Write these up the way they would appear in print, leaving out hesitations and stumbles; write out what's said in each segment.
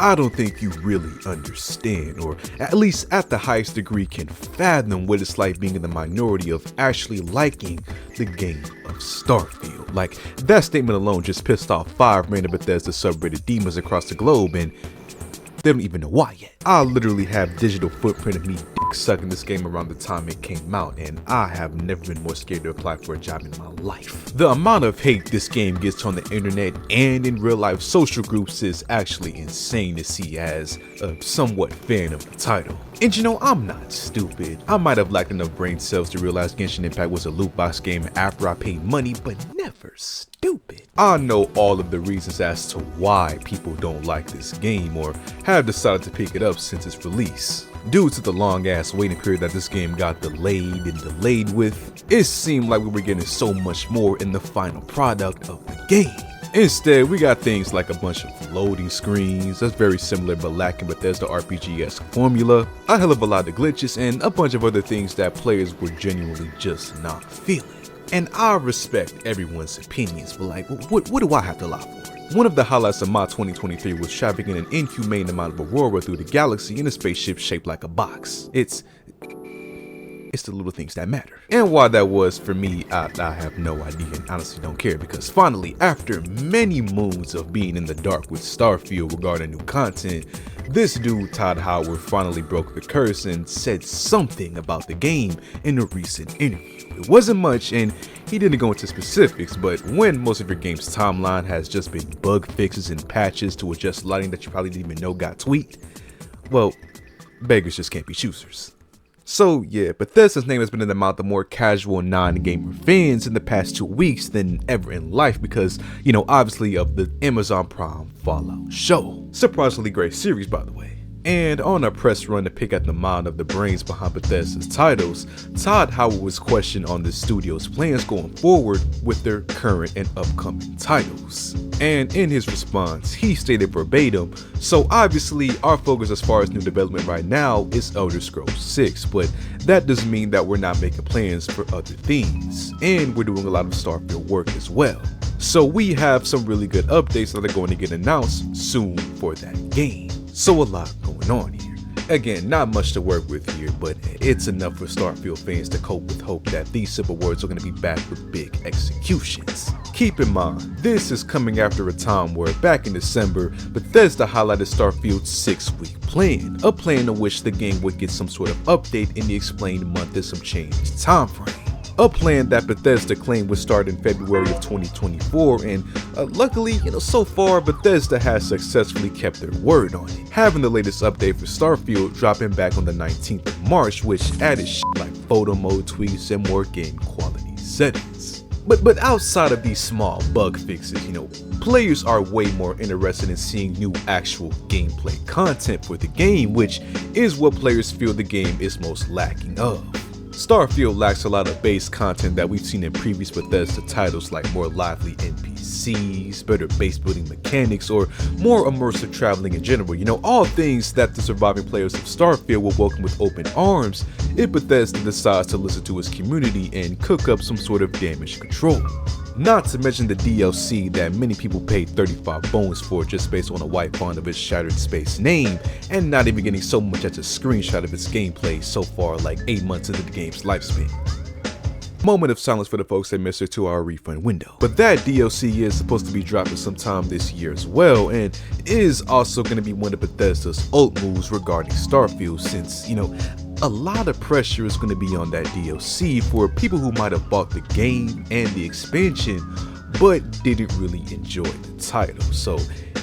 I don't think you really understand, or at least at the highest degree can fathom what it's like being in the minority of actually liking the game of Starfield. Like, that statement alone just pissed off 5 random Bethesda subreddit demons across the globe, and they don't even know why yet. I literally have digital footprint of me dick sucking this game around the time it came out, and I have never been more scared to apply for a job in my life. The amount of hate this game gets on the internet and in real life social groups is actually insane to see as a somewhat fan of the title. And you know, I'm not stupid. I might have lacked enough brain cells to realize Genshin Impact was a loot box game after I paid money, but never stupid. I know all of the reasons as to why people don't like this game or have decided to pick it up since its release. Due to the long ass waiting period that this game got delayed with, it seemed like we were getting so much more in the final product of the game. Instead, we got things like a bunch of loading screens that's very similar but lacking Bethesda RPG-esque formula, a hell of a lot of glitches, and a bunch of other things that players were genuinely just not feeling. And I respect everyone's opinions, but like, what do I have to lie for? One of the highlights of mod 2023 was trafficking an inhumane amount of 𝘍𝑌𝘌𝘓 through the galaxy in a spaceship shaped like a box. It's the little things that matter. And why that was for me, I have no idea and honestly don't care, because finally, after many moons of being in the dark with Starfield regarding new content, this dude 𝘍𝘌𝘌𝘓 finally broke the curse and said something about the game in a recent interview. It wasn't much and he didn't go into specifics, but when most of your game's timeline has just been bug fixes and patches to adjust lighting that you probably didn't even know got tweaked, well, beggars just can't be choosers. So yeah, Bethesda's name has been in the mouth of more casual non-gamer fans in the past 2 weeks than ever in life because, you know, obviously of the Amazon Prime Fallout show. Surprisingly great series, by the way. And on a press run to pick at the mind of the brains behind Bethesda's titles, 𝘍𝘍𝘌𝘌 was questioned on the studio's plans going forward with their current and upcoming titles. And in his response, he stated verbatim, "So obviously our focus as far as new development right now is Elder Scrolls 6, but that doesn't mean that we're not making plans for other things. And we're doing a lot of Starfield work as well. So we have some really good updates that are going to get announced soon for that game." So a lot going on here. Again, not much to work with here, but it's enough for Starfield fans to cope with hope that these simple words are going to be backed with big executions. Keep in mind, this is coming after a time where back in December, Bethesda highlighted Starfield's 6-week plan, a plan in which the game would get some sort of update in the explained month and some changed time frame. A plan that Bethesda claimed would start in February of 2024, and luckily, so far Bethesda has successfully kept their word on it, having the latest update for Starfield dropping back on the 19th of March, which added shit like photo mode tweaks and more game quality settings. But outside of these small bug fixes, players are way more interested in seeing new actual gameplay content for the game, which is what players feel the game is most lacking of. Starfield lacks a lot of base content that we've seen in previous Bethesda titles, like more lively NPCs, better base building mechanics, or more immersive traveling in general. All things that the surviving players of Starfield will welcome with open arms if Bethesda decides to listen to its community and cook up some sort of damage control. Not to mention the DLC that many people paid 35 bones for just based on a white font of its Shattered Space name, and not even getting so much as a screenshot of its gameplay so far, like 8 months into the game's lifespan. Moment of silence for the folks that missed their 2-hour refund window. But that DLC is supposed to be dropping sometime this year as well, and is also going to be one of Bethesda's ult moves regarding Starfield, since, a lot of pressure is going to be on that DLC for people who might have bought the game and the expansion, but didn't really enjoy the title. So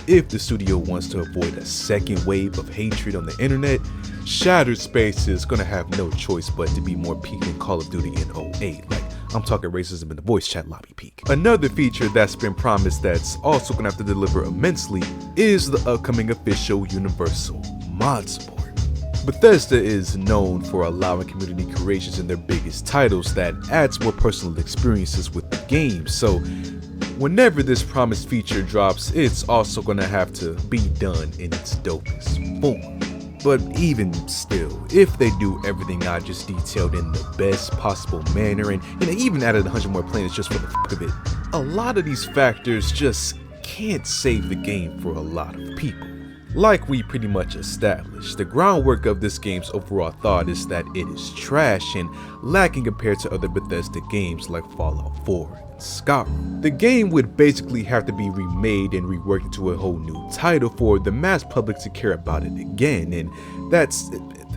if the studio wants to avoid a second wave of hatred on the internet, Shattered Space is going to have no choice but to be more peak than Call of Duty in 08. Like, I'm talking racism in the voice chat lobby peak. Another feature that's been promised that's also going to have to deliver immensely is the upcoming official universal mod support. Bethesda is known for allowing community creations in their biggest titles that adds more personal experiences with the game, so whenever this promised feature drops, it's also going to have to be done in its dopest form. But even still, if they do everything I just detailed in the best possible manner, and even added 100 more planets just for the fuck of it, a lot of these factors just can't save the game for a lot of people. Like we pretty much established, the groundwork of this game's overall thought is that it is trash and lacking compared to other Bethesda games like Fallout 4 and Skyrim. The game would basically have to be remade and reworked into a whole new title for the mass public to care about it again, and that's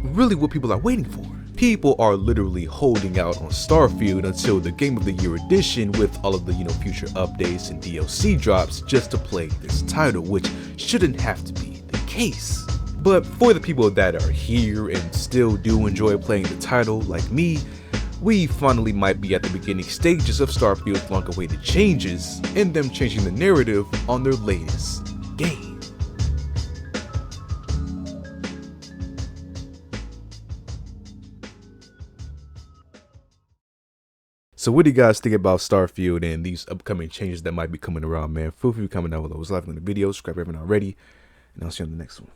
really what people are waiting for. People are literally holding out on Starfield until the Game of the Year edition with all of the future updates and DLC drops just to play this title, which shouldn't have to be the case. But for the people that are here and still do enjoy playing the title, like me, we finally might be at the beginning stages of Starfield's long-awaited changes and them changing the narrative on their latest game. So what do you guys think about Starfield and these upcoming changes that might be coming around, man? Feel free to comment down below. It's live in the video, subscribe if you haven't already, and I'll see you on the next one.